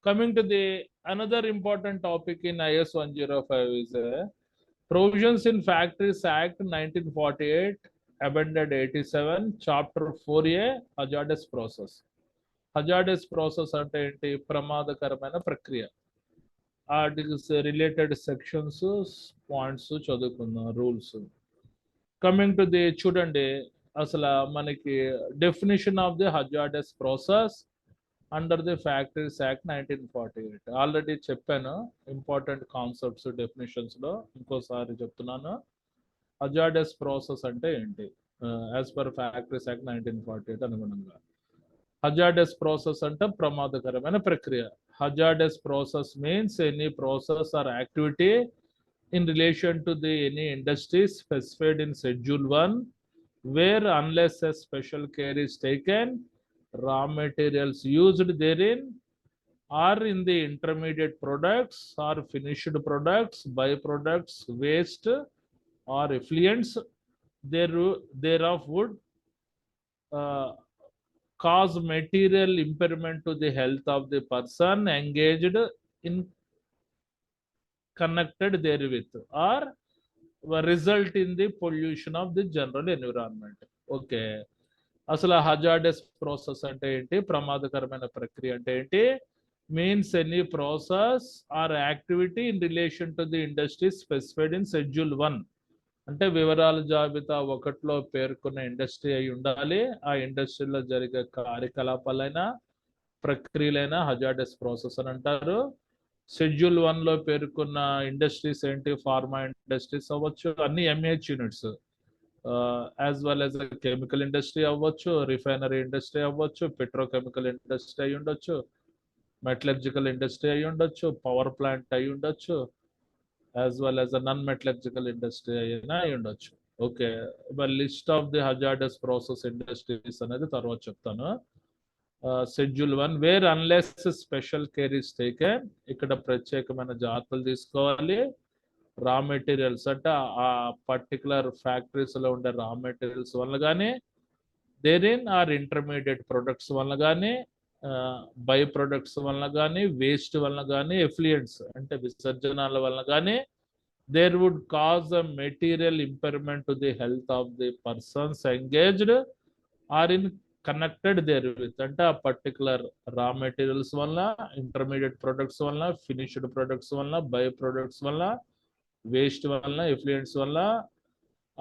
Coming to the another important topic in IS 105 is provisions in Factories Act 1948, amended 87, Chapter 4A, Hazardous Process. Hazardous process అంటే ఏంటి? ప్రమాదకరమైన ప్రక్రియ. Articles related sections points చదువుకుందాం, rules. Coming to the చూడండి, అసలు మనకి definition of the hazardous process under the factories act 1948 already చెప్పాను. Important concepts definitions లో ఇంకోసారి చెప్తున్నాను. హజార్డస్ ప్రాసెస్ అంటే ఏంటి యాజ్ పర్ ఫ్యాక్టరీస్ యాక్ట్ 1948 అనుగుణంగా. హజార్డస్ ప్రాసెస్ అంటే ప్రమాదకరమైన ప్రక్రియ. Hazardous process means any process or activity in relation to the any industry specified in Schedule 1, where unless a special care is taken, raw materials used therein or in the intermediate products or finished products, byproducts, waste or effluents thereof would cause material impairment to the health of the person engaged in connected therewith or result in the pollution of the general environment. Okay, అసలు hazardous process అంటే ఏంటి? ప్రమాదకరమైన ప్రక్రియ అంటే ఏంటి? Means any process or activity in relation to the industry specified in schedule 1 అంటే వివరాల జాబితా 1లో పేర్కొన్న ఇండస్ట్రీ అయి ఉండాలి. ఆ ఇండస్ట్రీలో జరిగే కార్యకలాపాలైనా ప్రక్రియలైనా హజార్డస్ ప్రాసెస్ అని అంటారు. షెడ్యూల్ 1లో పేర్కొన్న ఇండస్ట్రీస్ ఏంటి? ఫార్మా ఇండస్ట్రీస్ అవ్వచ్చు, అన్ని mAh units, as well as chemical industry అవ్వచ్చు, రిఫైనరీ ఇండస్ట్రీ అవ్వచ్చు, పెట్రోకెమికల్ ఇండస్ట్రీ అయి ఉండొచ్చు, మెటలర్జికల్ ఇండస్ట్రీ అయి ఉండొచ్చు, పవర్ ప్లాంట్ అయి ఉండొచ్చు, as well as non metallurgical industry అయినా అయి ఉండొచ్చు. Okay, list of the hazardous process industries అనేది తర్వాత చెప్తాను. Schedule 1 where unless special care is taken, ఇక్కడ ప్రత్యేకమైన జాగ్రత్తలు తీసుకోవాలి. రా మెటీరియల్స్ అంటే ఆ పర్టికులర్ ఫ్యాక్టరీస్ లో ఉండే రా మెటీరియల్స్ వల్ల కానీ, దేరిన్ ఆర్ ఇంటర్మీడియట్ ప్రొడక్ట్స్ వల్ల కానీ, బై ప్రొడక్ట్స్ వల్ల కానీ, వేస్ట్ వల్ల కానీ, ఎఫ్లియంట్స్ అంటే విసర్జనాల వల్ల కానీ, there would cause a material impairment to the health of the persons engaged or in connected there with అంటే ఆ పర్టికులర్ రా మెటీరియల్స్ వల్ల, ఇంటర్మీడియట్ ప్రొడక్ట్స్ వల్ల, ఫినిష్డ్ ప్రొడక్ట్స్ వల్ల, బై ప్రొడక్ట్స్ వల్ల, వేస్ట్ వల్ల, ఎఫ్లియంట్స్ వల్ల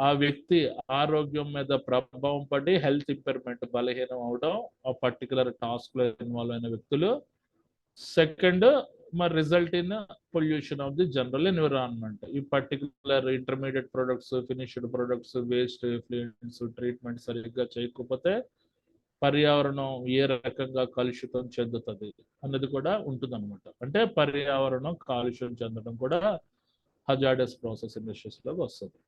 ఆ వ్యక్తి ఆరోగ్యం మీద ప్రభావం పడి హెల్త్ ఇంపైర్మెంట్, బలహీనం అవడం ఆ పర్టికులర్ టాస్క్ లో ఇన్వాల్వ్ అయిన వ్యక్తులు. సెకండ్, మరి result in pollution of the general environment. ఈ particular intermediate products, finished products, waste, effluents treatment సరిగ్గా చేయకపోతే పర్యావరణం ఏ రకంగా కలుషితం చెందుతుంది అన్నది కూడా ఉంటుంది అనమాట. అంటే పర్యావరణం కాలుష్యం చెందడం కూడా హజార్డస్ ప్రాసెస్ ఇండస్ట్రీస్ లోకి వస్తుంది.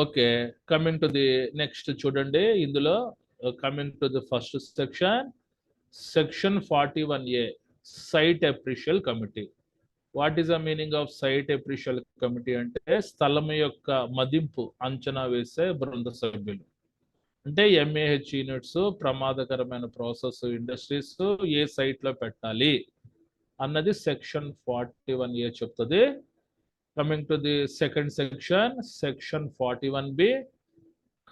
Okay, coming to the next చూడండి, ఇందులో coming to the first section, section 41A, site appraisal committee. What is the meaning of site appraisal committee అంటే స్థలం యొక్క మదింపు అంచనా వేసే బృంద సభ్యులు. అంటే ఎంఏహెచ్ యూనిట్స్ ప్రమాదకరమైన ప్రాసెస్ ఇండస్ట్రీస్ ఏ సైట్ లో పెట్టాలి అన్నది సెక్షన్ 41A చెప్తుంది. Coming to the second section, section 41B,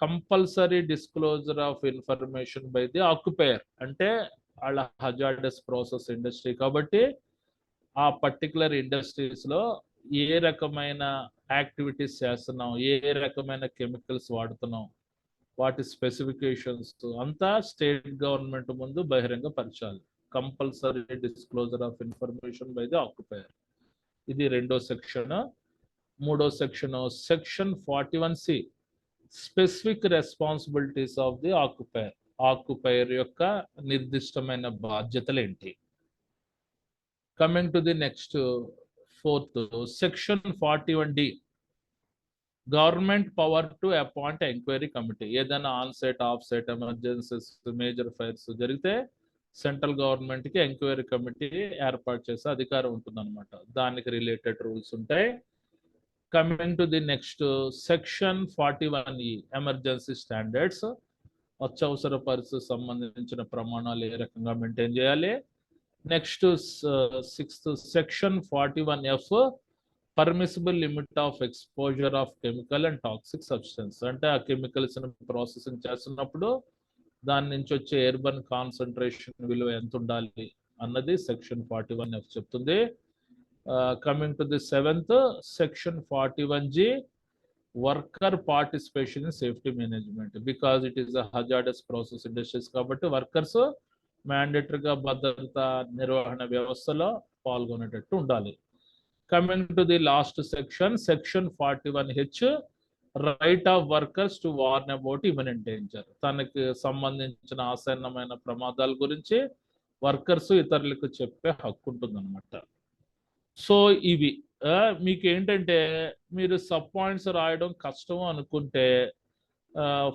compulsory disclosure of information by the occupier. అంటే వాళ్ళ హజార్డస్ ప్రాసెస్ ఇండస్ట్రీ కాబట్టి ఆ పర్టికులర్ ఇండస్ట్రీస్ లో ఏ రకమైన యాక్టివిటీస్ చేస్తున్నాం, ఏ రకమైన కెమికల్స్ వాడుతున్నాం, వాటి స్పెసిఫికేషన్స్ అంతా స్టేట్ గవర్నమెంట్ ముందు బహిరంగ పరచాలి. Compulsory disclosure of information by the occupier. ఇది రెండో సెక్షన్. మూడో section, section 41C, specific responsibilities of the occupier. Occupier యొక్క నిర్దిష్టమైన బాధ్యతలు ఏంటి? Coming to the next fourth section 41D, government power to appoint enquiry committee. ఏదైనా on site, off site emergencies, major fires జరిగితే central government కి enquiry committee ఏర్పాటు చేసే అధికారం ఉంటుంది అనమాట. దానికి రిలేటెడ్ రూల్స్ ఉంటాయి. Coming to the next section 41E, emergency standards. అత్యవసర పరిస్థితికి సంబంధించిన ప్రమాణాలు ఏ రకంగా మెయింటైన్ చేయాలి, next 6th section 41F permissible limit of exposure of chemical and toxic substance. అంటే ఆ కెమికల్స్ ప్రాసెసింగ్ చేస్తున్నప్పుడు దాని నుంచి వచ్చే ఎయిర్బర్న్ కాన్సన్ట్రేషన్ విలువ ఎంత ఉండాలి అన్నది సెక్షన్ 41F చెప్తుంది. Coming to the 7th section 41G worker participation in safety management. Because it is a hazardous process industries కాబట్టి వర్కర్స్ మ్యాండేటరీగా భద్రతా నిర్వహణ వ్యవస్థలో పాల్గొనేటట్టు ఉండాలి. Coming to the last section, section 41H right of workers to warn about imminent danger. తనకి సంబంధించిన ఆసన్నమైన ప్రమాదాల గురించి వర్కర్స్ ఇతరులకు చెప్పే హక్కు ఉంటుంది అనమాట. సో ఇవి మీకు ఏంటంటే మీరు సబ్ పాయింట్స్ రాయడం కష్టం అనుకుంటే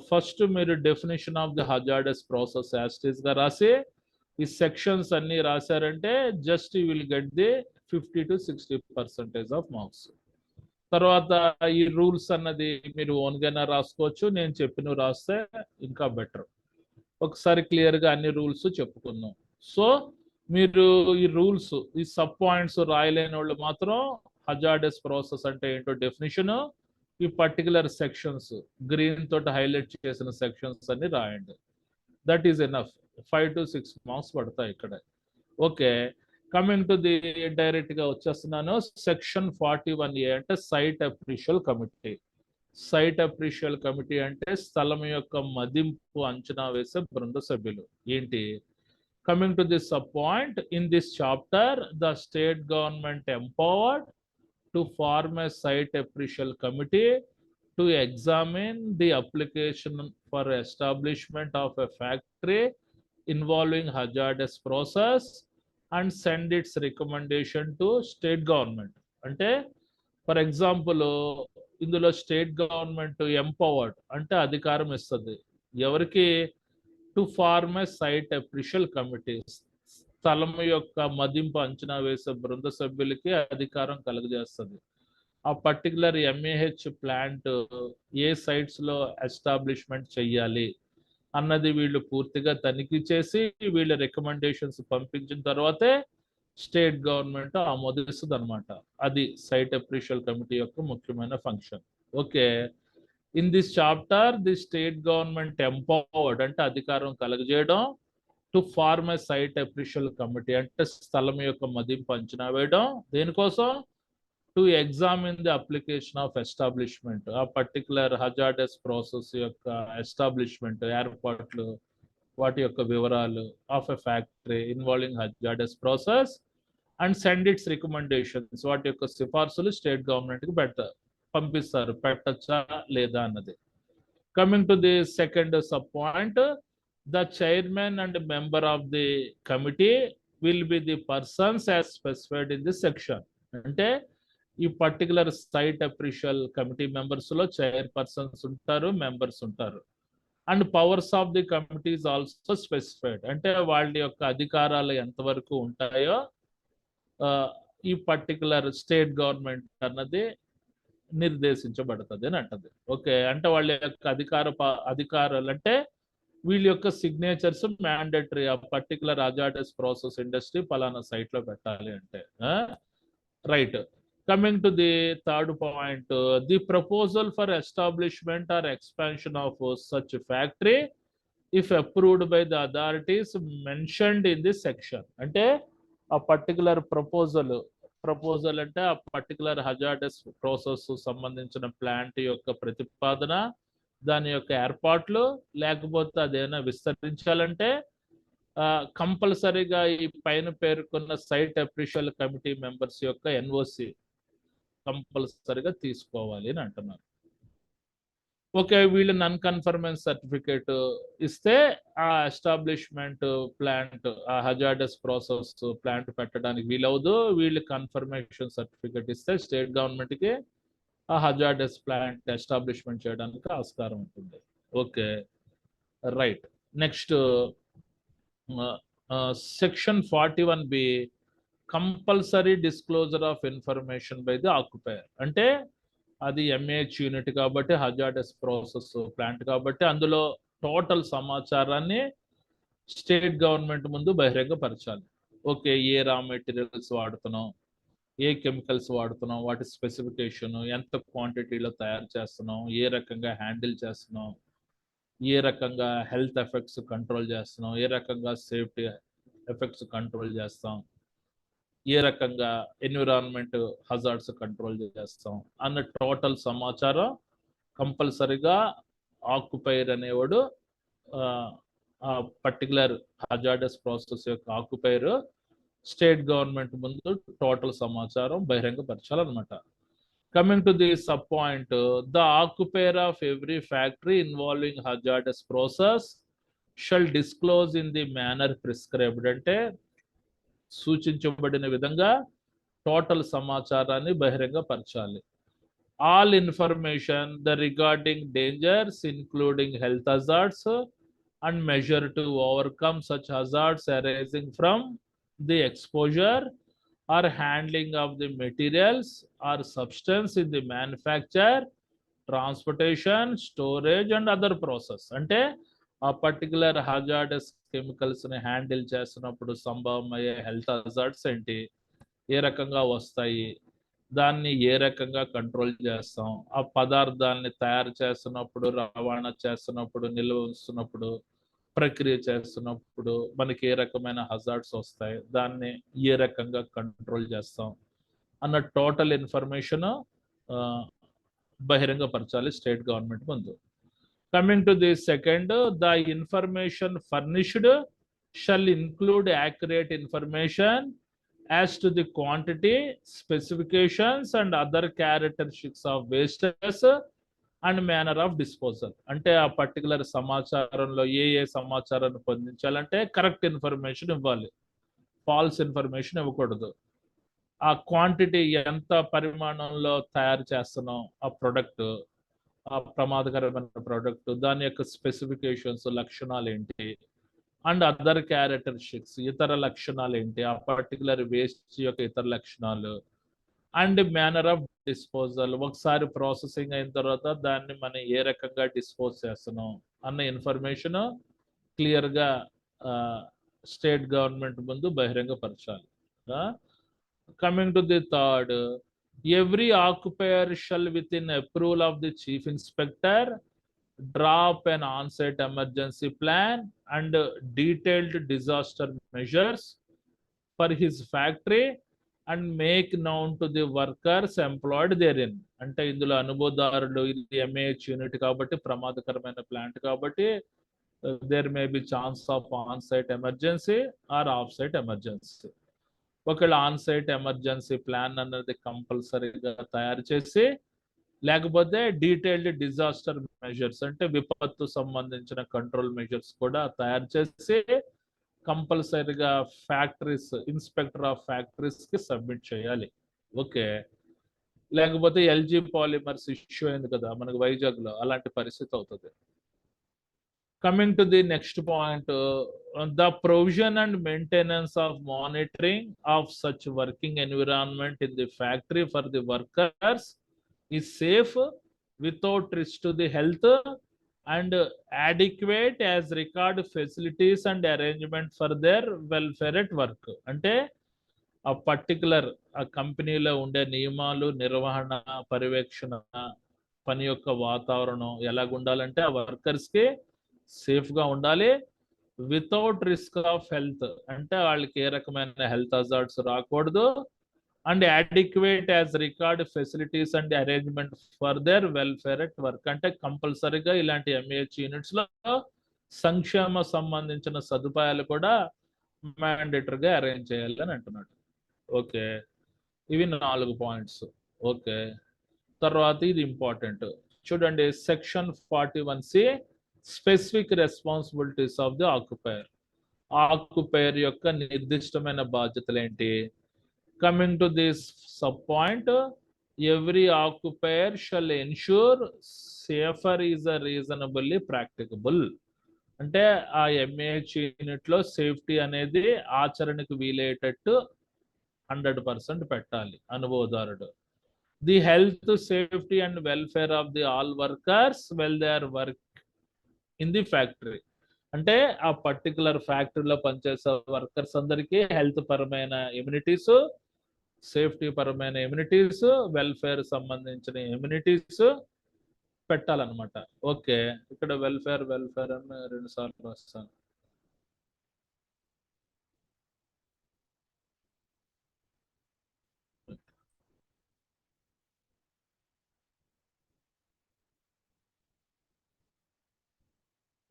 ఫస్ట్ మీరు definition of the hazardous process యాస్టీస్ గా రాసి ఈ సెక్షన్స్ అన్ని రాశారంటే just you will get the 50 to 60% of marks. తర్వాత ఈ రూల్స్ అన్నది మీరు ఓన్గానే రాసుకోవచ్చు, నేను చెప్పినవి రాస్తే ఇంకా బెటర్. ఒకసారి క్లియర్గా అన్ని రూల్స్ చెప్పుకుందాం. సో మీరు ఈ రూల్స్ ఈ సబ్ పాయింట్స్ రాయలేని వాళ్ళు మాత్రం హజార్డస్ ప్రాసెస్ అంటే ఏంటో డెఫినేషన్ ఈ పర్టికులర్ సెక్షన్స్ గ్రీన్ తోటి హైలైట్ చేసిన సెక్షన్స్ అన్ని రాయండి. That is enough. 5 to 6 marks పడతాయి ఇక్కడ. Okay, coming to the direct గా వచ్చేస్తున్నాను. సెక్షన్ 41A అంటే site appraisal committee. Site appraisal committee అంటే స్థలం యొక్క మదింపు అంచనా వేసే బృంద సభ్యులు. ఏంటి? Coming to this point, in this chapter the state government empowered to form a site appraisal committee to examine the application for establishment of a factory involving hazardous process and send its recommendation to state government. అంటే for example ఇందులో state government empowered అంటే అధికారం ఇస్తుంది ఎవరికి? To form a site appraisal committee. స్థలం యొక్క మదింపు అంచనా వేసే బృంద సభ్యులకి అధికారం కలుగజేస్తుంది. ఆ పర్టికులర్ ఎంఏహెచ్ ప్లాంట్ ఏ సైట్స్ లో ఎస్టాబ్లిష్మెంట్ చెయ్యాలి అన్నది వీళ్ళు పూర్తిగా తనిఖీ చేసి వీళ్ళ రికమెండేషన్స్ పంపించిన తర్వాతే స్టేట్ గవర్నమెంట్ ఆమోదిస్తుంది అనమాట. అది సైట్ అప్రిషియల్ కమిటీ యొక్క ముఖ్యమైన function. Okay, in this chapter the state government empowered అంటే అధికారం కలగజేయడం, to form a site appraisal committee అంటే స్థలం యొక్క మదింపు అంచనా వేయడం. దేనికోసం? To examine the application of establishment. ఆ పర్టికులర్ హజార్డస్ ప్రాసెస్ యొక్క ఎస్టాబ్లిష్మెంట్ ఏర్పాట్లు వాటి యొక్క వివరాలు of a factory involving hazardous process and send its recommendations. వాటి యొక్క సిఫార్సులు స్టేట్ గవర్నమెంట్కి పంపిస్తారు, పెట్టచ్చా లేదా అన్నది. Coming to the second sub point, the chairman and member of the committee will be the persons as specified in the section. అంటే ఈ particular site appraisal committee members లో చైర్పర్సన్స్ ఉంటారు, మెంబర్స్ ఉంటారు. And powers of the committee is also specified. అంటే వాళ్ళ యొక్క అధికారాలు ఎంతవరకు ఉంటాయో ఈ పర్టికులర్ స్టేట్ గవర్నమెంట్ అన్నది నిర్దేశించబడుతుంది అని అంటది. ఓకే, అంటే వాళ్ళ యొక్క అధికారాలు అంటే వీళ్ళ యొక్క సిగ్నేచర్స్ మ్యాండేటరీ. ఆ పర్టికులర్ హజార్డస్ ప్రాసెస్ ఇండస్ట్రీ పలానా సైట్ లో పెట్టాలి అంటే. Right, coming to the third point, the proposal for establishment or expansion of such factory if approved by the authorities mentioned in the section. అంటే ఆ particular proposal అంటే ఆ particular hazardous process సంబంధించిన plant యొక్క ప్రతిపాదన, దాని యొక్క ఏర్పాట్లు, లేకపోతే అదేమైనా విస్తరించాలంటే కంపల్సరీగా ఈ పైన పేర్కొన్న సైట్ అప్రిషియల్ కమిటీ మెంబర్స్ యొక్క ఎన్ఓసి కంపల్సరీగా తీసుకోవాలి అని అంటున్నారు. ఓకే, వీళ్ళు నన్ కన్ఫర్మెన్స్ సర్టిఫికేట్ ఇస్తే ఆ ఎస్టాబ్లిష్మెంట్ ప్లాంట్ ఆ హజార్డస్ ప్రాసెస్ ప్లాంట్ పెట్టడానికి వీలవదు. వీళ్ళు కన్ఫర్మేషన్ సర్టిఫికేట్ ఇస్తే స్టేట్ గవర్నమెంట్ కి ఆ హజార్డస్ ప్లాంట్ ఎస్టాబ్లిష్మెంట్ చేయడానికి ఆస్కారం ఉంటుంది. Okay, right. Next section 41B compulsory disclosure of information by the occupier. అంటే అది ఎంఏహెచ్ యూనిట్ కాబట్టి హజార్డస్ ప్రాసెస్ ప్లాంట్ కాబట్టి అందులో టోటల్ సమాచారాన్ని స్టేట్ గవర్నమెంట్ ముందు బహిరంగపరచాలి. ఓకే, ఏ రా మెటీరియల్స్ వాడుతున్నాం, ఏ కెమికల్స్ వాడుతున్నాం, వాటి స్పెసిఫికేషన్, ఎంత క్వాంటిటీలో తయారు చేస్తున్నాం, ఏ రకంగా హ్యాండిల్ చేస్తున్నాం, ఏ రకంగా హెల్త్ ఎఫెక్ట్స్ కంట్రోల్ చేస్తున్నాం, ఏ రకంగా సేఫ్టీ ఎఫెక్ట్స్ కంట్రోల్ చేస్తాం, ఏ రకంగా ఎన్విరాన్మెంట్ హజార్డ్స్ కంట్రోల్ చేస్తాం అన్న టోటల్ సమాచారం కంపల్సరిగా ఆక్యుపైర్ అనేవాడు ఆ పర్టికులర్ హజార్డస్ ప్రాసెస్ యొక్క ఆక్యుపైర్ స్టేట్ గవర్నమెంట్ ముందు టోటల్ సమాచారం బహిరంగపరచాలన్నమాట. Coming to the sub point, the occupier of every factory involving hazardous process shall disclose in the manner prescribed. అంటే సూచించబడిన విధంగా టోటల్ సమాచారాన్ని బహిరంగపరచాలి. All information the regarding dangers including health hazards and measure to overcome such hazards arising from the exposure or handling of the materials or substance in the manufacture, transportation, storage and other process. అంటే ఆ particular hazardous chemicals ని handle చేస్తున్నప్పుడు సంభవమయ్యే health hazards ఏంటి, ఏ రకంగా వస్తాయి, దాన్ని ఏ రకంగా control చేస్తాం, ఆ పదార్థాలని తయారు చేస్తున్నప్పుడు, రవాణా చేస్తున్నప్పుడు, నిల్వ ఉంచుతున్నప్పుడు, ప్రక్రియ చేస్తున్నప్పుడు మనకి ఏ రకమైన హజార్డ్స్ వస్తాయి, దాన్ని ఏ రకంగా కంట్రోల్ చేస్తాం అన్న టోటల్ ఇన్ఫర్మేషన్ బహిరంగపరచాలి స్టేట్ గవర్నమెంట్ ముందు. Coming to the second, the information furnished shall include accurate information as to the quantity, specifications and other characteristics of wastes and manner of disposal. అంటే ఆ particular సమాచారంలో ఏ సమాచారాన్ని పొందించాలంటే correct information ఇవ్వాలి, false information ఇవ్వకూడదు. ఆ quantity ఎంత పరిమాణంలో తయారు చేస్తున్నాం ఆ ప్రొడక్ట్, ఆ ప్రమాదకరమైన ప్రొడక్ట్, దాని యొక్క స్పెసిఫికేషన్స్, లక్షణాలు ఏంటి, అండ్ అదర్ క్యారెక్టరిస్టిక్స్, ఇతర లక్షణాలు ఏంటి, ఆ పర్టికులర్ వేస్ట్ యొక్క ఇతర లక్షణాలు, అండ్ మేనర్ ఆఫ్ డిస్పోజల్, ఒకసారి ప్రాసెసింగ్ అయిన తర్వాత దాన్ని మనం ఏ రకంగా డిస్పోజ్ చేస్తున్నాం అన్న ఇన్ఫర్మేషన్ క్లియర్గా స్టేట్ గవర్నమెంట్ ముందు బహిరంగపరచాలి. Coming to the third, every occupier shall within approval of the chief inspector draw up an on-site emergency plan and detailed disaster measures for his factory and make known to the workers employed therein. అంటే ఇందులో అనుభవదారులు, ఇది mAh unit కాబట్టి ప్రమాదకరమైన plant కాబట్టి there may be chance of on site emergency or off site emergency. ఒకవేళ on site emergency plan అన్నది కంపల్సరీగా తయారు చేసి, లేకపోతే డీటెయిల్డ్ డిజాస్టర్ మెజర్స్ అంటే విపత్తు సంబంధించిన కంట్రోల్ మెజర్స్ కూడా తయారు చేసి కంపల్సరీగా ఫ్యాక్టరీస్, ఇన్స్పెక్టర్ ఆఫ్ ఫ్యాక్టరీస్ కి సబ్మిట్ చేయాలి. ఓకే, లేకపోతే ఎల్జీ పాలిమర్స్ ఇష్యూ అయింది కదా మనకు వైజాగ్ లో, అలాంటి పరిస్థితి అవుతుంది. Coming to the next point, the provision and maintenance of monitoring of such working environment in the factory for the workers is safe without risk to the health and adequate as regard facilities and arrangement for their welfare at work. అంటే ఆ particular ఆ కంపెనీలో ఉండే నియమాలు, నిర్వహణ, పర్యవేక్షణ, పని యొక్క వాతావరణం ఎలాగుండాలంటే ఆ వర్కర్స్ కి సేఫ్ గా ఉండాలి, వితౌట్ రిస్క్ ఆఫ్ హెల్త్ అంటే వాళ్ళకి ఏ రకమైన హెల్త్ హజార్డ్స్ రాకూడదు, and adequate as record facilities and arrangement for their welfare at work. అంటే కంపల్సరీగా ఇలాంటి ఎంఏహెచ్ యూనిట్స్ లో సంక్షేమ సంబంధించిన సదుపాయాలు కూడా మ్యాండేటరీగా అరేంజ్ చేయాలి అని అంటున్నాడు. ఓకే, ఇవి 4 పాయింట్స్. ఓకే, తర్వాత ఇది ఇంపార్టెంట్ చూడండి, section 41C, specific responsibilities of the occupier. Occupier యొక్క నిర్దిష్టమైన బాధ్యతలు ఏంటి? Coming to this sub point, every occupier shall ensure safer is a reasonably practicable. అంటే ఆ ఎంఏహెచ్ యూనిట్ లో సేఫ్టీ అనేది ఆచరణకు వీలయ్యేటట్టు 100% పెట్టాలి అనుభవదారుడు. The health, safety and welfare of the all workers while they are work in the factory. అంటే ఆ పర్టికులర్ ఫ్యాక్టరీలో పనిచేసే వర్కర్స్ అందరికీ హెల్త్ పరమైన ఇమ్యూనిటీస్, సేఫ్టీ పరమైన ఇమ్యూనిటీస్, వెల్ఫేర్ సంబంధించిన ఇమ్యూనిటీస్ పెట్టాలన్నమాట. ఓకే, ఇక్కడ వెల్ఫేర్ వెల్ఫేర్ అని 2 సార్లు వస్తాను.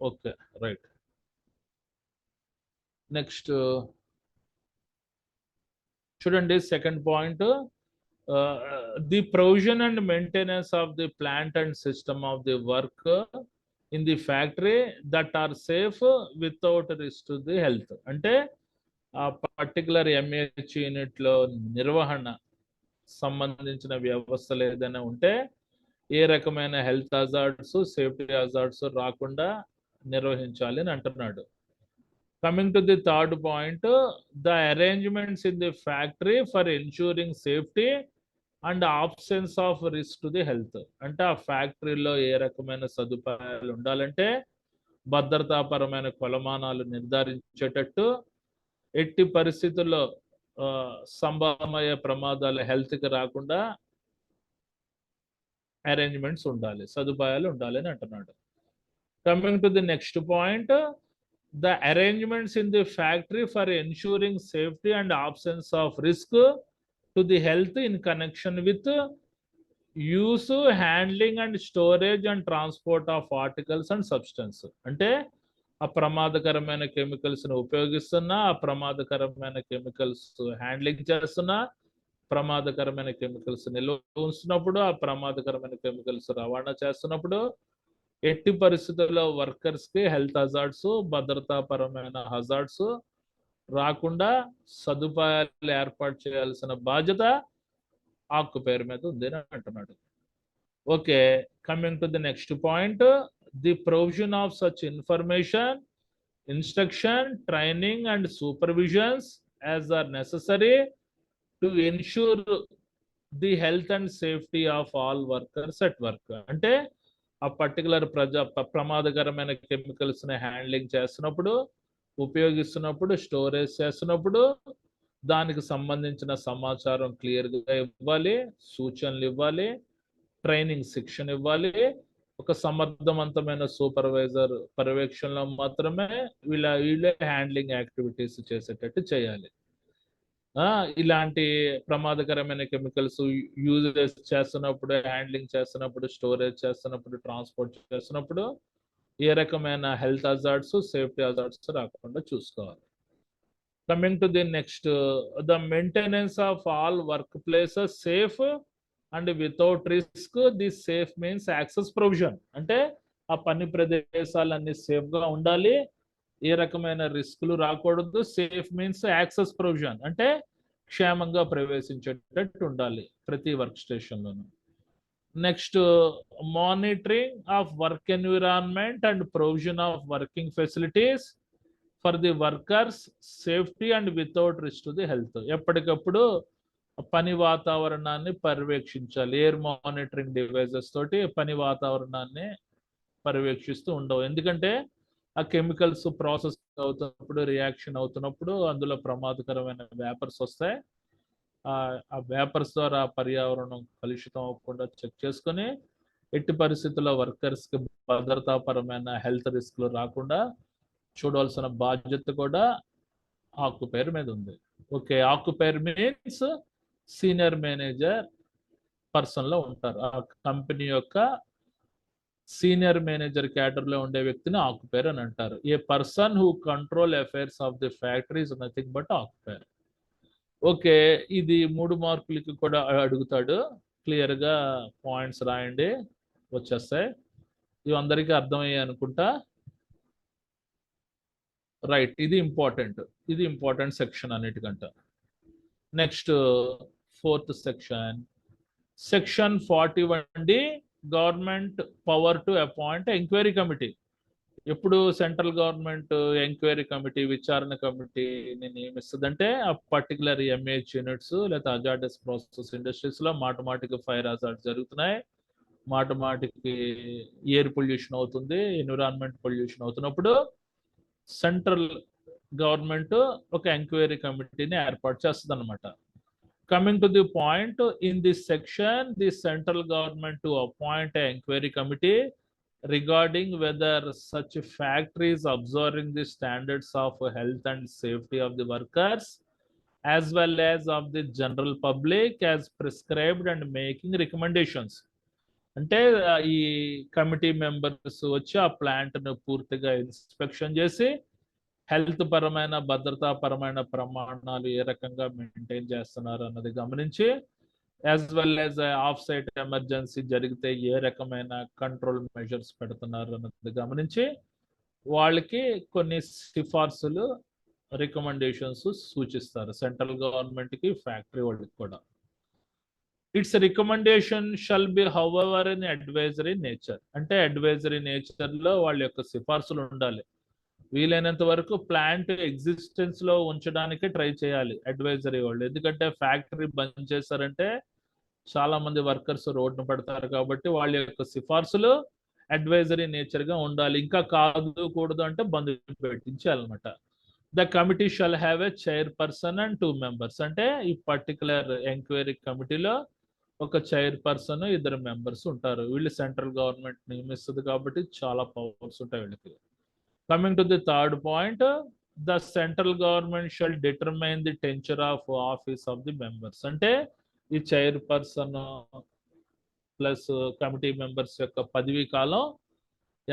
Okay, right. నెక్స్ట్ చూడండి, second point, the provision and maintenance of the plant and system of the work in the factory that are safe without risk to the health. అంటే ఆ particular mAh unit లో నిర్వహణ సంబంధించిన వ్యవస్థలు ఏదైనా ఉంటే ఏ రకమైన హెల్త్ హజార్డ్స్, సేఫ్టీ హజార్డ్స్ రాకుండా నిర్వహించాలి అని అంటున్నాడు. Coming to the third point, the arrangements in the factory for ensuring safety and absence of risk to the health. అంటే ఆ ఫ్యాక్టరీలో ఏ రకమైన సదుపాయాలు ఉండాలంటే భద్రతాపరమైన కొలమానాలు నిర్ధారించేటట్టు, ఎట్టి పరిస్థితుల్లో సంభవమయ్యే ప్రమాదాలు హెల్త్కి రాకుండా అరేంజ్మెంట్స్ ఉండాలి, సదుపాయాలు ఉండాలి అని అంటున్నాడు. Coming to the next point, the arrangements in the factory for ensuring safety and absence of risk to the health in connection with use, handling and storage and transport of articles and substance. అంటే ఆ ప్రమాదకరమైన chemicals ను ఉపయోగిస్తున్నా, ఆ ప్రమాదకరమైన chemicals handling చేస్తున్నా, ప్రమాదకరమైన chemicals నిల్వ ఉంచినప్పుడు, ఆ ప్రమాదకరమైన కెమికల్స్ రవాణా చేస్తున్నప్పుడు ఎట్టి పరిస్థితుల్లో వర్కర్స్ కి హెల్త్ హజార్డ్స్, భద్రతాపరమైన హజార్డ్స్ రాకుండా సదుపాయాలు ఏర్పాటు చేయాల్సిన బాధ్యత ఆక్యుపైర్ మీద ఉంది అని అంటున్నాడు. Okay, coming to the next point, the provision of such information, instruction, training and supervisions as are necessary to ensure the health and safety of all workers at work. అంటే ఆ పర్టికులర్ ప్రమాదకరమైన కెమికల్స్ ని handling చేస్తున్నప్పుడు, ఉపయోగిస్తున్నప్పుడు, storage చేస్తున్నప్పుడు దానికి సంబంధించిన సమాచారం క్లియర్గా ఇవ్వాలి, సూచనలు ఇవ్వాలి, ట్రైనింగ్ శిక్షణ ఇవ్వాలి. ఒక సమర్థవంతమైన సూపర్వైజర్ పర్యవేక్షణలో మాత్రమే వీళ్ళే హ్యాండ్లింగ్ యాక్టివిటీస్ చేసేటట్టు చేయాలి. ఇలాంటి ప్రమాదకరమైన కెమికల్స్ యూజ్ చేస్తున్నప్పుడు, హ్యాండ్లింగ్ చేస్తున్నప్పుడు, స్టోరేజ్ చేస్తున్నప్పుడు, ట్రాన్స్పోర్ట్ చేస్తున్నప్పుడు ఏ రకమైన హెల్త్ హజార్డ్స్, సేఫ్టీ హజార్డ్స్ రాకుండా చూసుకోవాలి. Coming to the next, the maintenance of all work places safe and without risk. The safe means access provision. అంటే ఆ పని ప్రదేశాలన్నీ సేఫ్ గా ఉండాలి, ఏ రకమైన రిస్కులు రాకూడదు. సేఫ్ మీన్స్ యాక్సెస్ ప్రొవిజన్, అంటే క్షేమంగా ప్రవేశించేటట్టు ఉండాలి ప్రతి వర్క్ స్టేషన్లోనూ. Next, monitoring of work environment and provision of working facilities for the workers safety and without risk to the health. ఎప్పటికప్పుడు పని వాతావరణాన్ని పర్యవేక్షించాలి. ఎయిర్ మానిటరింగ్ డివైజెస్ తోటి పని వాతావరణాన్ని పర్యవేక్షిస్తూ ఉండవు. ఎందుకంటే ఆ కెమికల్స్ ప్రాసెస్ అవుతున్నప్పుడు, రియాక్షన్ అవుతున్నప్పుడు అందులో ప్రమాదకరమైన వేపర్స్ వస్తాయి. ఆ వేపర్స్ ద్వారా పర్యావరణం కలుషితం అవ్వకుండా చెక్ చేసుకొని ఎట్టి పరిస్థితుల్లో వర్కర్స్కి భద్రతాపరమైన హెల్త్ రిస్క్లు రాకుండా చూడాల్సిన బాధ్యత కూడా ఆక్యుపైర్ మీద ఉంది. Okay, occupier means senior manager person లో ఉంటారు. ఆ కంపెనీ యొక్క సీనియర్ మేనేజర్ క్యాడర్ లో ఉండే వ్యక్తిని ఆక్యుపైర్ అని అంటారు. A person who control affairs of the factory is nothing but occupier. Okay, ఇది 3 మార్కులకి కూడా అడుగుతాడు. క్లియర్ గా పాయింట్స్ రాయండి, వచ్చేస్తాయి. ఇవి అందరికీ అర్థమయ్యాయి అనుకుంటా. రైట్, ఇది ఇంపార్టెంట్ సెక్షన్ అన్నిటికంటే. Next, fourth section 41D, government power to appoint enquiry committee. ఎప్పుడు సెంట్రల్ గవర్నమెంట్ ఎంక్వైరీ కమిటీ, విచారణ కమిటీని నియమిస్తుందంటే ఆ పర్టికులర్ ఎంఏహెచ్ యూనిట్స్ లేదా హజార్డస్ ప్రాసెస్ ఇండస్ట్రీస్ లో మాటికి ఫైర్ హజార్డ్ జరుగుతున్నాయి, మాటికి ఎయిర్ పొల్యూషన్ అవుతుంది, ఎన్విరాన్మెంట్ పొల్యూషన్ అవుతున్నప్పుడు సెంట్రల్ గవర్నమెంట్ ఒక ఎంక్వైరీ కమిటీని ఏర్పాటు చేస్తుంది అనమాట. Coming to the point, in this section, the central government to appoint an inquiry committee regarding whether such factory is observing the standards of health and safety of the workers as well as of the general public as prescribed and making recommendations. అంటే ఈ committee members వచ్చి ఆ ప్లాంట్ను పూర్తిగా inspection చేసి health పరమైన భద్రతాపరమైన ప్రమాణాలు ఏ రకంగా మెయింటైన్ చేస్తున్నారు అన్నది గమనించి as well as off site emergency జరిగితే ఏ రకమైన కంట్రోల్ మెజర్స్ పెడుతున్నారు అన్నది గమనించి వాళ్ళకి కొన్ని సిఫార్సులు రికమెండేషన్స్ సూచిస్తారు సెంట్రల్ గవర్నమెంట్కి ఫ్యాక్టరీ వాళ్ళకి కూడా. It's recommendation shall be however in advisory nature, అంటే అడ్వైజరీ నేచర్లో వాళ్ళ యొక్క సిఫార్సులు ఉండాలి. వీలైనంత వరకు ప్లాంట్ ఎగ్జిస్టెన్స్ లో ఉంచడానికి ట్రై చేయాలి అడ్వైజరీ వాళ్ళు, ఎందుకంటే ఫ్యాక్టరీ బంద్ చేశారంటే చాలా మంది వర్కర్స్ రోడ్డున పడతారు కాబట్టి వాళ్ళ యొక్క సిఫార్సులు అడ్వైజరీ నేచర్ గా ఉండాలి. ఇంకా కాదు కూడదు అంటే బంద్ పెట్టించాలన్నమాట. The committee shall have a chairperson and 2 members, అంటే ఈ పర్టికులర్ ఎంక్వైరీ కమిటీలో ఒక చైర్పర్సన్ 2 members ఉంటారు. వీళ్ళు సెంట్రల్ గవర్నమెంట్ నియమిస్తుంది కాబట్టి చాలా పవర్స్ ఉంటాయి వీళ్ళకి. Coming to the third point, the central government shall determine the tenure of office of the members. అంటే ఈ చైర్పర్సన్ ప్లస్ కమిటీ మెంబర్స్ యొక్క పదవీ కాలం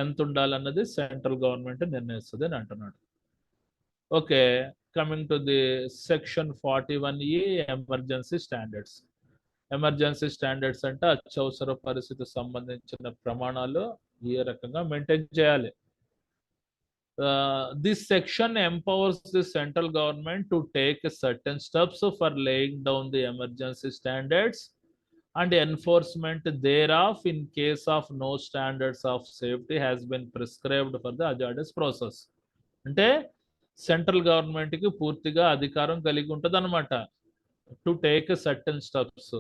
ఎంత ఉండాలన్నది సెంట్రల్ గవర్నమెంట్ నిర్ణయిస్తుంది అని అంటున్నాడు. Okay, coming to the section 41E emergency standards. Emergency standards అంటే అత్యవసర పరిస్థితికి సంబంధించిన ప్రమాణాలు ఏ రకంగా మెయింటైన్ చేయాలి. This section empowers the central government to take certain steps for laying down the emergency standards and enforcement thereof in case of no standards of safety has been prescribed for the hazardous process. అంటే central government కి పూర్తిగా అధికారం కలిగి ఉంటుంది అనమాట to take certain steps.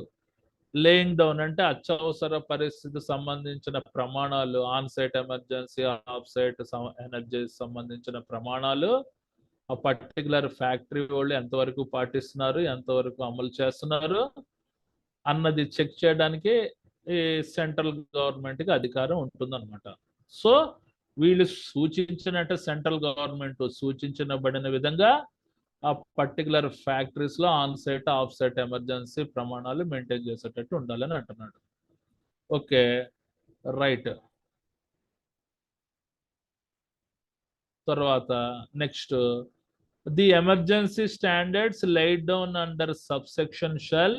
Laying down అంటే అత్యవసర పరిస్థితి సంబంధించిన ప్రమాణాలు, on site emergency, off site energy సంబంధించిన ప్రమాణాలు ఆ పర్టికులర్ ఫ్యాక్టరీ వాళ్ళు ఎంతవరకు పాటిస్తున్నారు, ఎంతవరకు అమలు చేస్తున్నారు అన్నది చెక్ చేయడానికి ఈ సెంట్రల్ గవర్నమెంట్కి అధికారం ఉంటుందన్నమాట. సో వీళ్ళు సూచించినట్టు సెంట్రల్ గవర్నమెంట్ సూచించబడిన విధంగా ఆ పర్టికులర్ ఫ్యాక్టరీస్ లో on site off site emergency ప్రమాణాలు మెయింటైన్ చేసేటట్టు ఉండాలని అంటున్నాడు. Okay, right. తర్వాత next, the emergency standards laid down under subsection shall,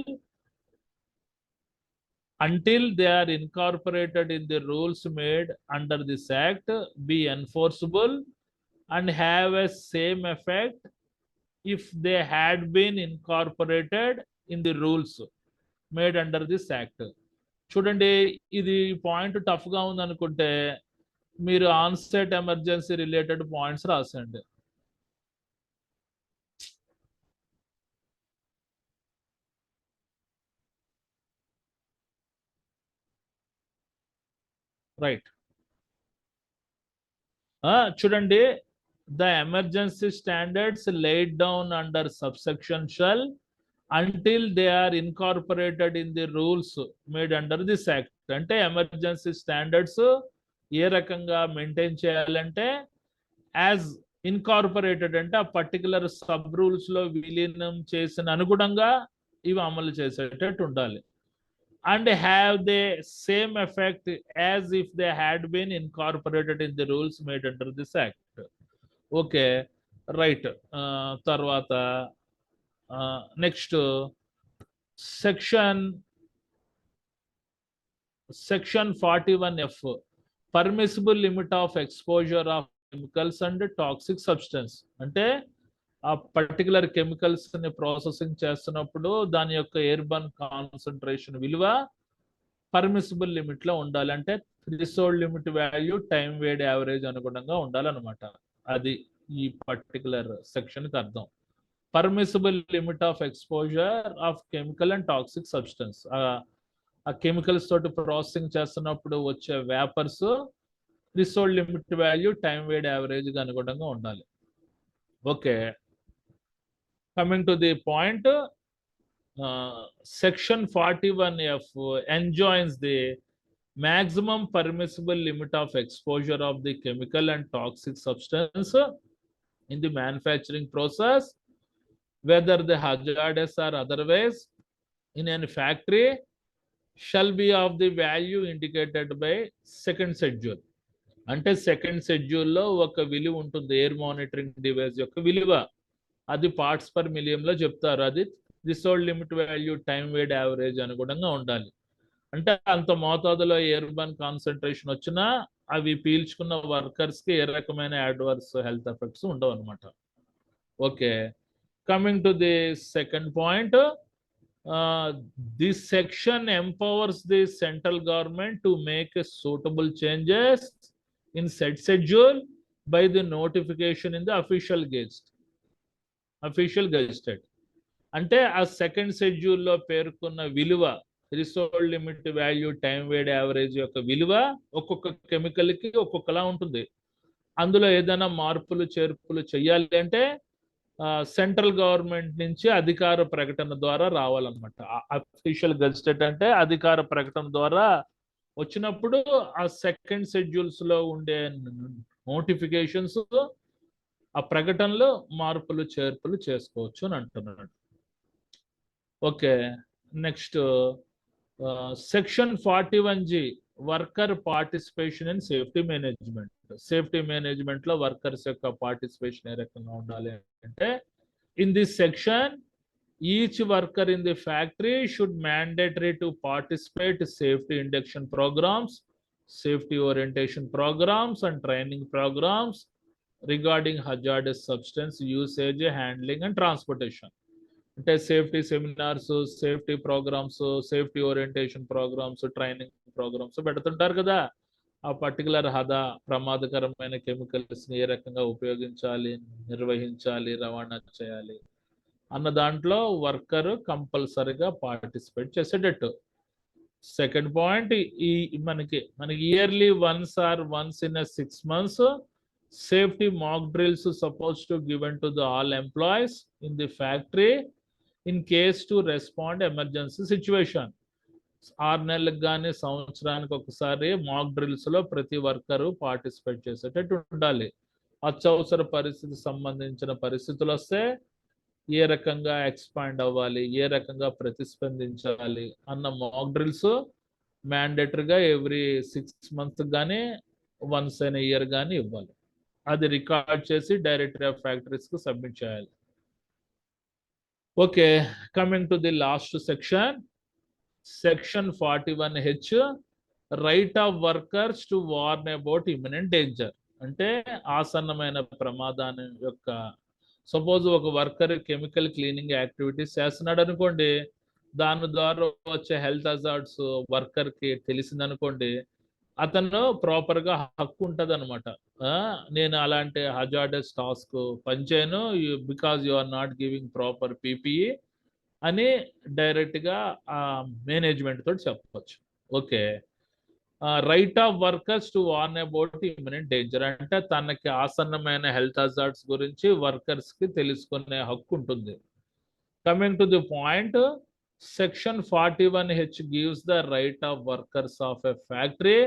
until they are incorporated in the rules made under this act, be enforceable and have a same effect if they had been incorporated in the rules made under this act. చూడండి, ఇది point tough గా ఉంది అనుకుంటే మీరు on site emergency related points రాసండి. Right, చూడండి, the emergency standards laid down under subsection shall, until they are incorporated in the rules made under this act. అంటే emergency standards ఏ రకంగా మెయింటైన్ చేయాలంటే యాజ్ ఇన్కార్పొరేటెడ్ అంటే ఆ పర్టికులర్ సబ్ రూల్స్ లో విలీనం చేసిన అనుగుణంగా ఇవి అమలు చేసేటట్టు ఉండాలి. And have they same effect as if they had been incorporated in the rules made under this act. Okay, right. తర్వాత next section 41F, permissible limit of exposure of chemicals and toxic substance. అంటే ఆ particular chemicals ని processing చేస్తున్నప్పుడు దాని యొక్క airborne concentration విలువ permissible limit లో ఉండాలి. అంటే threshold limit value time weighted average అనుగుణంగా ఉండాలన్నమాట. అది ఈ పర్టికులర్ సెక్షన్ కి అర్థం. Permissible limit of exposure of chemical and toxic substance, ఆ కెమికల్స్ తోటి ప్రాసెసింగ్ చేస్తున్నప్పుడు వచ్చే vapours threshold limit value time weighted average కి అనుగుణంగా ఉండాలి. Okay, coming to the point, section 41F enjoins the maximum permissible limit of exposure of the chemical and toxic substance in the manufacturing process, whether the hazardous or otherwise, in any factory, shall be of the value indicated by second schedule. అంటే second షెడ్యూల్లో ఒక విలువ ఉంటుంది, air monitoring device యొక్క విలువ, అది parts per మిలియంలో చెప్తారు. అది threshold limit value time weighted average అనుగుణంగా ఉండాలి. అంటే అంత మోతాదులో ఎయిర్ బర్న్ కాన్సన్ట్రేషన్ వచ్చినా అవి పీల్చుకున్న వర్కర్స్ కి ఏ రకమైన అడ్వర్స్ హెల్త్ ఎఫెక్ట్స్ ఉండవు అనమాట. Okay, coming to the second point, this section empowers the central government to make suitable changes in said schedule by the notification in the official gazette. అంటే ఆ second షెడ్యూల్లో పేర్కొన్న విలువ, threshold limit value time weighted average యొక్క విలువ ఒక్కొక్క chemical కి ఒక్కొక్కలా ఉంటుంది. అందులో ఏదైనా మార్పులు చేర్పులు చేయాలి అంటే సెంట్రల్ గవర్నమెంట్ నుంచి అధికార ప్రకటన ద్వారా రావాలన్నమాట. అఫీషియల్ గెజిటెడ్ అంటే అధికార ప్రకటన ద్వారా వచ్చినప్పుడు ఆ సెకండ్ షెడ్యూల్స్ లో ఉండే నోటిఫికేషన్స్, ఆ ప్రకటనలో మార్పులు చేర్పులు చేసుకోవచ్చు అని అంటున్నాడు. Okay, next section 41G worker participation in safety management. Safety management లో వర్కర్స్ యొక్క పార్టిసిపేషన్ ఏ రకంగా ఉండాలి అంటే, in this section each worker in the factory should mandatory to participate safety induction programmes, safety orientation programmes and training programmes regarding hazardous substance usage, handling and transportation. అంటే safety seminars, safety programmes, safety orientation programmes, training programmes పెడుతుంటారు కదా. ఆ particular ప్రమాదకరమైన chemicals ని ఏ రకంగా ఉపయోగించాలి, నిర్వహించాలి, రవాణా చేయాలి అన్న దాంట్లో వర్కర్ కంపల్సరీగా పార్టిసిపేట్ చేసేటట్టు. సెకండ్ పాయింట్, ఈ మనకి yearly once in 6 months safety mock drills supposed to given to the all employees in the factory in case to respond emergency situation. 6 నెలలకు కానీ సంవత్సరానికి ఒకసారి మాక్ డ్రిల్స్ లో ప్రతి వర్కరు పార్టిసిపేట్ చేసేటట్టు ఉండాలి. అత్యవసర పరిస్థితి సంబంధించిన పరిస్థితులు వస్తే ఏ రకంగా ఎక్స్పాండ్ అవ్వాలి, ఏ రకంగా ప్రతిస్పందించాలి అన్న మాక్ డ్రిల్స్ మ్యాండేటరీగా ఎవ్రీ 6 months కానీ వన్స్ ఇన్ ఇయర్ కానీ ఇవ్వాలి. అది రికార్డ్ చేసి డైరెక్టరీ ఆఫ్ ఫ్యాక్టరీస్ కు సబ్మిట్ చేయాలి. Okay, coming to the last section, section 41H right of workers to warn about imminent danger. అంటే ఆసన్నమైన ప్రమాదాన్ని యొక్క, సపోజ్ ఒక వర్కర్ కెమికల్ క్లీనింగ్ యాక్టివిటీస్ చేస్తున్నాడు అనుకోండి, దాని ద్వారా వచ్చే హెల్త్ హజార్డ్స్ వర్కర్ కి తెలిసిందనుకోండి, అతను ప్రాపర్ గా హక్కు ఉంటుంది అనమాట. నేను అలాంటి హజార్డస్ టాస్క్ పనిచేయను because you are not giving proper PPE అని డైరెక్ట్ గా మేనేజ్మెంట్ తోటి చెప్పవచ్చు. Okay, right of workers to warn about imminent danger అంటే తనకి ఆసన్నమైన హెల్త్ హజార్డ్స్ గురించి వర్కర్స్ కి తెలుసుకునే హక్కు ఉంటుంది. Coming to the point, section 41H gives the right of workers of a factory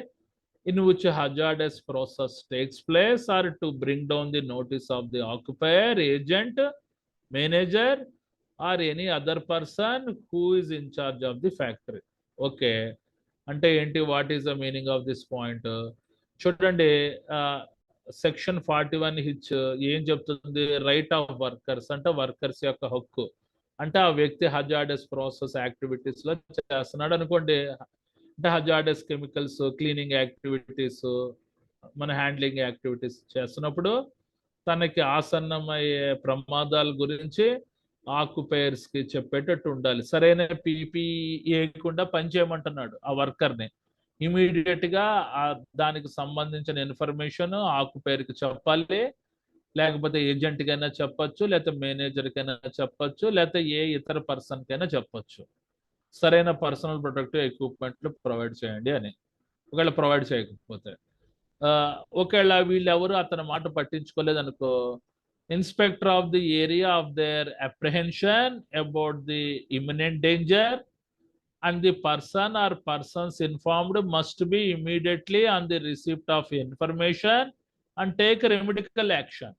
in which a hazardous process takes place or to bring down the notice of the occupier, agent, manager or any other person who is in charge of the factory. Okay, అంటే ఏంటి, what is the meaning of this point? చూడండి, section 41H ఏం చెప్తుంది? Right of workers అంటే workers యొక్క హక్కు. అంటే ఆ వ్యక్తి హజార్డస్ ప్రాసెస్ యాక్టివిటీస్ లో చేస్తున్నాడు అనుకోండి, అంటే హజార్డస్ కెమికల్స్ క్లీనింగ్ యాక్టివిటీస్, మన హ్యాండ్లింగ్ యాక్టివిటీస్ చేస్తున్నప్పుడు తనకి ఆసన్నమయ్యే ప్రమాదాల గురించి ఆక్యుపైర్స్ కి చెప్పేటట్టు ఉండాలి. సరైన పీపీఈ వేయకుండా పనిచేయమంటున్నాడు ఆ వర్కర్ని. ఇమీడియట్ గా దానికి సంబంధించిన ఇన్ఫర్మేషన్ ఆక్యుపైర్ కి చెప్పాలి, లేకపోతే ఏజెంట్ కైనా చెప్పచ్చు, లేకపోతే మేనేజర్ కైనా చెప్పచ్చు, లేకపోతే ఏ ఇతర పర్సన్ కైనా చెప్పచ్చు. సరైన పర్సనల్ ప్రొటెక్టివ్ ఎక్విప్మెంట్లు ప్రొవైడ్ చేయండి అని, ఒకవేళ ప్రొవైడ్ చేయకపోతే. ఒకవేళ వీళ్ళెవరు అతని మాట పట్టించుకోలేదు అనుకో, inspector of the area of their apprehension about the imminent danger and the person or persons informed must be immediately on the receipt of information and take remedial action.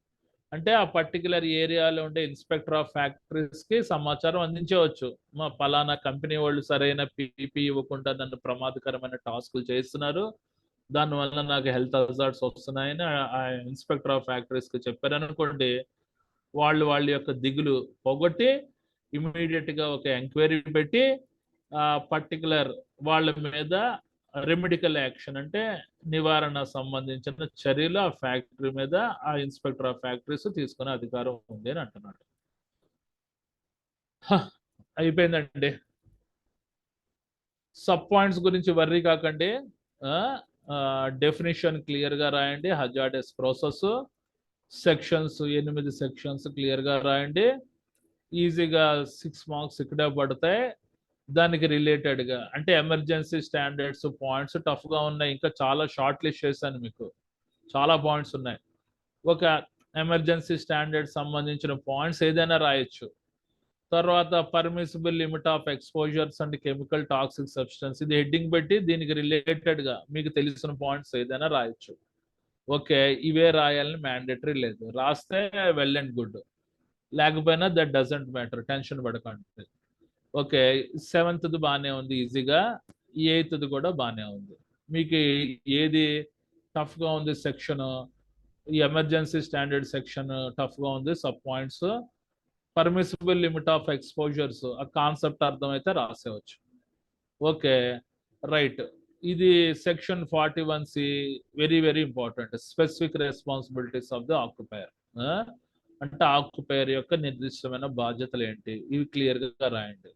అంటే ఆ పర్టికులర్ ఏరియాలో ఉండే ఇన్స్పెక్టర్ ఆఫ్ ఫ్యాక్టరీస్ కి సమాచారం అందించవచ్చు. మా పలానా company వాళ్ళు సరైన పీపీ ఇవ్వకుండా నన్ను ప్రమాదకరమైన టాస్కులు చేస్తున్నారు, దానివల్ల నాకు హెల్త్ హజార్డ్స్ వస్తున్నాయని ఆ ఇన్స్పెక్టర్ ఆఫ్ ఫ్యాక్టరీస్ కి చెప్పారనుకోండి, వాళ్ళ యొక్క దిగులు పోగొట్టి ఇమీడియట్ గా ఒక ఎంక్వైరీ పెట్టి ఆ పర్టికులర్ వాళ్ళ మీద రెమెడికల్ యాక్షన్ అంటే నివారణ సంబంధించిన చర్యలు ఆ ఫ్యాక్టరీ మీద ఆ ఇన్స్పెక్టర్ ఆఫ్ ఫ్యాక్టరీస్ తీసుకునే అధికారం ఉంది అని అంటున్నాడు. అయిపోయిందండి. సబ్ పాయింట్స్ గురించి వర్రీ కాకండి, డెఫినేషన్ క్లియర్ గా రాయండి. Hazardous process sections 8 sections clear గా రాయండి. ఈజీగా 6 మార్క్స్ ఇక్కడే పడతాయి. దానికి రిలేటెడ్ గా అంటే ఎమర్జెన్సీ స్టాండర్డ్స్ పాయింట్స్ టఫ్ గా ఉన్నాయి. ఇంకా చాలా షార్ట్ లిస్ట్ చేశాను, మీకు చాలా పాయింట్స్ ఉన్నాయి. ఒక ఎమర్జెన్సీ స్టాండర్డ్ సంబంధించిన పాయింట్స్ ఏదైనా రాయొచ్చు. తర్వాత permissible limit of exposures and chemical toxic substance, ఇది హెడ్డింగ్ పెట్టి దీనికి రిలేటెడ్ గా మీకు తెలిసిన పాయింట్స్ ఏదైనా రాయొచ్చు. ఓకే, ఇవే రాయాలని మ్యాండేటరీ లేదు. రాస్తే వెల్ అండ్ గుడ్, లేకపోయినా దట్ డజంట్ మ్యాటర్, టెన్షన్ పడకండి. ఓకే, 7th బాగానే ఉంది ఈజీగా, 8th కూడా బాగానే ఉంది. మీకు ఏది టఫ్ గా ఉంది సెక్షన్, ఈ ఎమర్జెన్సీ స్టాండర్డ్ సెక్షన్ టఫ్ గా ఉంది. Sub points permissible limit of exposures ఆ కాన్సెప్ట్ అర్థమైతే రాసేవచ్చు. ఓకే రైట్, ఇది section 41C very very important. Specific responsibilities of the occupier, అంటే ఆక్యుపైర్ యొక్క నిర్దిష్టమైన బాధ్యతలు ఏంటి, ఇవి క్లియర్ గా రాయండి.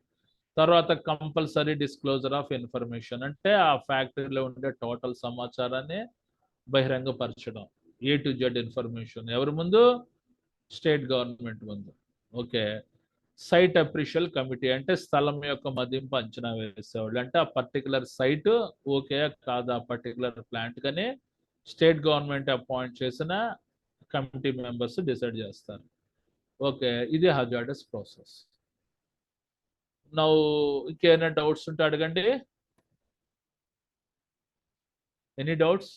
తర్వాత కంపల్సరీ డిస్క్లోజర్ ఆఫ్ ఇన్ఫర్మేషన్, అంటే ఆ ఫ్యాక్టరీలో ఉండే టోటల్ సమాచారాన్ని బహిరంగపరచడం. A to Z ఇన్ఫర్మేషన్ ఎవరి ముందు? స్టేట్ గవర్నమెంట్ ముందు. ఓకే, సైట్ అప్రిషియల్ కమిటీ అంటే స్థలం యొక్క మదింపు అంచనా వేసేవాళ్ళు. అంటే ఆ పర్టికులర్ సైట్ ఓకే కాదా పర్టికులర్ ప్లాంట్ కానీ స్టేట్ గవర్నమెంట్ అపాయింట్ చేసిన కమిటీ మెంబర్స్ డిసైడ్ చేస్తారు. ఓకే, ఇది హజార్డస్ ప్రాసెస్. నౌ ఇంకేమైనా డౌట్స్ ఉంటే అడగండి. Any doubts?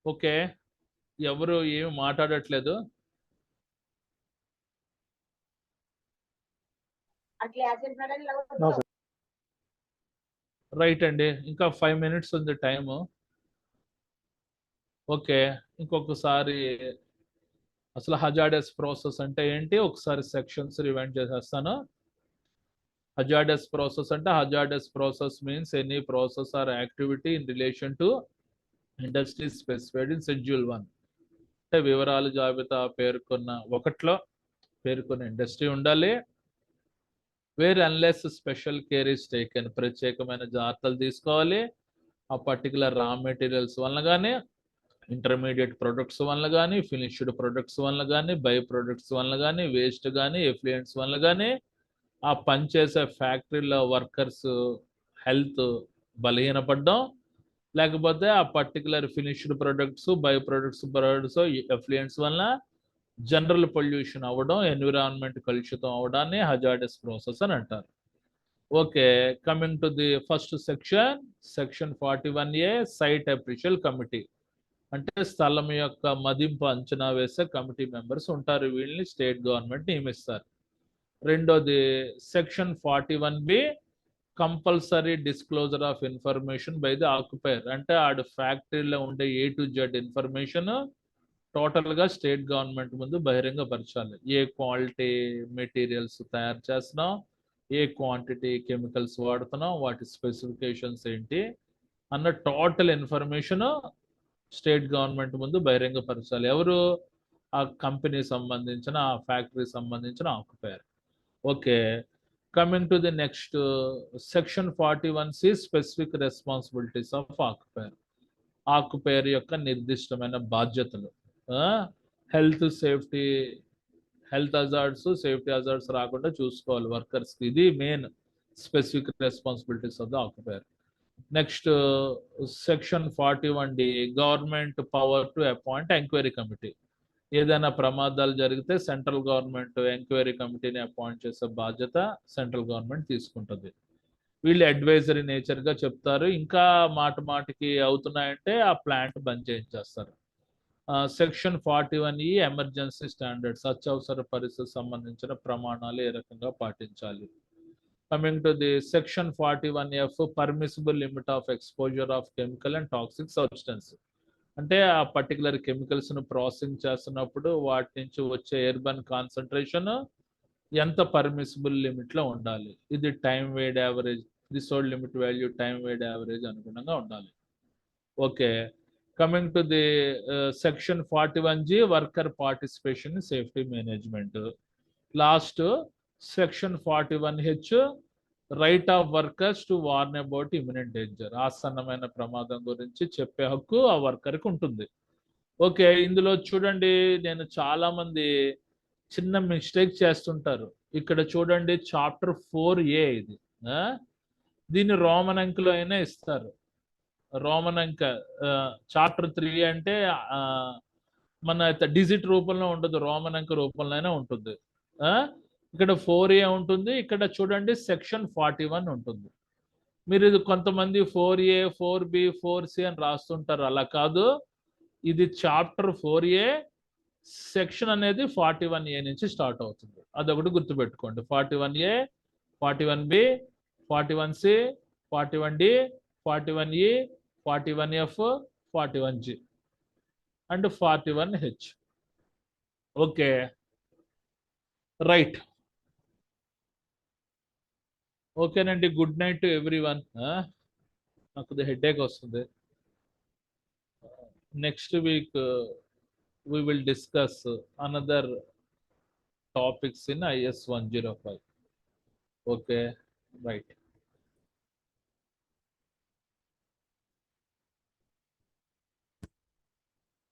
ఓకే, ఎవరు ఏమి మాట్లాడట్లేదు. రైట్ అండి, ఇంకా 5 minutes ఉంది టైము. ఓకే, ఇంకొకసారి అసలు హజార్డస్ ప్రాసెస్ అంటే ఏంటి ఒకసారి సెక్షన్స్ రివైండ్ చేసేస్తాను. హజార్డస్ ప్రాసెస్ అంటే hazardous process means any process or activity in relation to industry specified in schedule 1. అంటే వివరాలు జాబితా పేర్కొన్న 1లో పేర్కొన్న ఇండస్ట్రీ ఉండాలి. Where unless special care is taken, ప్రత్యేకమైన జాగ్రత్తలు తీసుకోవాలి. ఆ పర్టికులర్ రా మెటీరియల్స్ వల్ల కానీ, ఇంటర్మీడియట్ ప్రొడక్ట్స్ వల్ల కానీ, ఫినిష్డ్ ప్రొడక్ట్స్ వల్ల కానీ, బై ప్రొడక్ట్స్ వల్ల కానీ, వేస్ట్ కానీ, ఎఫ్లుయెంట్స్ వల్ల కానీ, ఆ పనిచేసే ఫ్యాక్టరీలో వర్కర్స్ హెల్త్ బలహీనపడడం, లేకపోతే ఆ particular finished products by products effluents వల్ల జనరల్ పొల్యూషన్ అవ్వడం, ఎన్విరాన్మెంట్ కలుషితం అవడాన్ని హజార్డస్ ప్రాసెస్ అని అంటారు. Okay, coming to the first section 41A site appraisal committee, అంటే స్థలం యొక్క మదింపు అంచనా వేసే కమిటీ మెంబర్స్ ఉంటారు. వీళ్ళని స్టేట్ గవర్నమెంట్ నియమిస్తారు. రెండోది section 41B compulsory disclosure of information by the occupier, అంటే ఆడు ఫ్యాక్టరీలో ఉండే A to Z information total గా స్టేట్ గవర్నమెంట్ ముందు బహిరంగపరచాలి. ఏ క్వాలిటీ మెటీరియల్స్ తయారు చేస్తున్నాం, ఏ క్వాంటిటీ కెమికల్స్ వాడుతున్నాం, వాటి స్పెసిఫికేషన్స్ ఏంటి అన్న టోటల్ ఇన్ఫర్మేషన్ స్టేట్ గవర్నమెంట్ ముందు బహిరంగపరచాలి. ఎవరు? ఆ కంపెనీ సంబంధించిన ఆ ఫ్యాక్టరీ సంబంధించిన occupier. Okay, coming to the next section 41C specific responsibilities of occupier, occupier యొక్క నిర్దిష్టమైన బాధ్యతలు. Health safety health hazards, safety hazards రాకుండా చూసుకోవాలి వర్కర్స్. ఇది main specific responsibilities of the occupier. Next section 41D, government power to appoint enquiry committee. ఏదైనా ప్రమాదాలు జరిగితే central government enquiry కమిటీని అపాయింట్ చేసే బాధ్యత సెంట్రల్ గవర్నమెంట్ తీసుకుంటుంది. వీళ్ళు అడ్వైజరీ నేచర్గా చెప్తారు. ఇంకా మాటికి అవుతున్నాయంటే ఆ ప్లాంట్ బంద్ చేయించేస్తారు. సెక్షన్ 41E, ఎమర్జెన్సీ స్టాండర్డ్స్, అత్యవసర పరిస్థితికి సంబంధించిన ప్రమాణాలు ఏ రకంగా పాటించాలి. Coming to the section 41F, permissible limit of exposure of chemical and toxic substance. అంటే ఆ పర్టికులర్ కెమికల్స్ను ప్రాసెసింగ్ చేస్తున్నప్పుడు వాటి నుంచి వచ్చే ఎయిర్బర్న్ కాన్సన్ట్రేషన్ ఎంత పర్మిసిబుల్ లిమిట్లో ఉండాలి. ఇది time weighted average, threshold limit value, time weighted average అనుగుణంగా ఉండాలి. Okay, coming to the section 41G, worker participation in safety management. Last section 41H, right of workers to warn about imminent danger. ఆసన్నమైన ప్రమాదం గురించి చెప్పే హక్కు ఆ వర్కర్కి ఉంటుంది. Okay, ఇందులో చూడండి, నేను చాలా మంది చిన్న మిస్టేక్ చేస్తుంటారు. ఇక్కడ చూడండి, చాప్టర్ 4A ఇది. దీన్ని రోమన్ అంకెలో అయినా ఇస్తారు. రోమన్ అంక చాప్టర్ 3 అంటే మన డిజిట్ రూపంలో ఉండదు, రోమన్ అంక రూపంలోనే ఉంటుంది. ఇక్కడ 4A ఉంటుంది. ఇక్కడ చూడండి సెక్షన్ 41 ఉంటుంది. మీరు ఇది కొంతమంది 4A, 4B, 4C అని రాస్తుంటారు. అలా కాదు, ఇది చాప్టర్ 4A, సెక్షన్ అనేది 41A నుంచి స్టార్ట్ అవుతుంది. అదొకటి గుర్తుపెట్టుకోండి. 41A, 41B, 41C, 41D, 41E, 41F, 41G and 41H. Okay, right. ఓకేనండి, గుడ్ నైట్ టు ఎవ్రీవన్. నాకు హెడేక్ వస్తుంది. Next week we will discuss another topics in IS 105. Okay, right.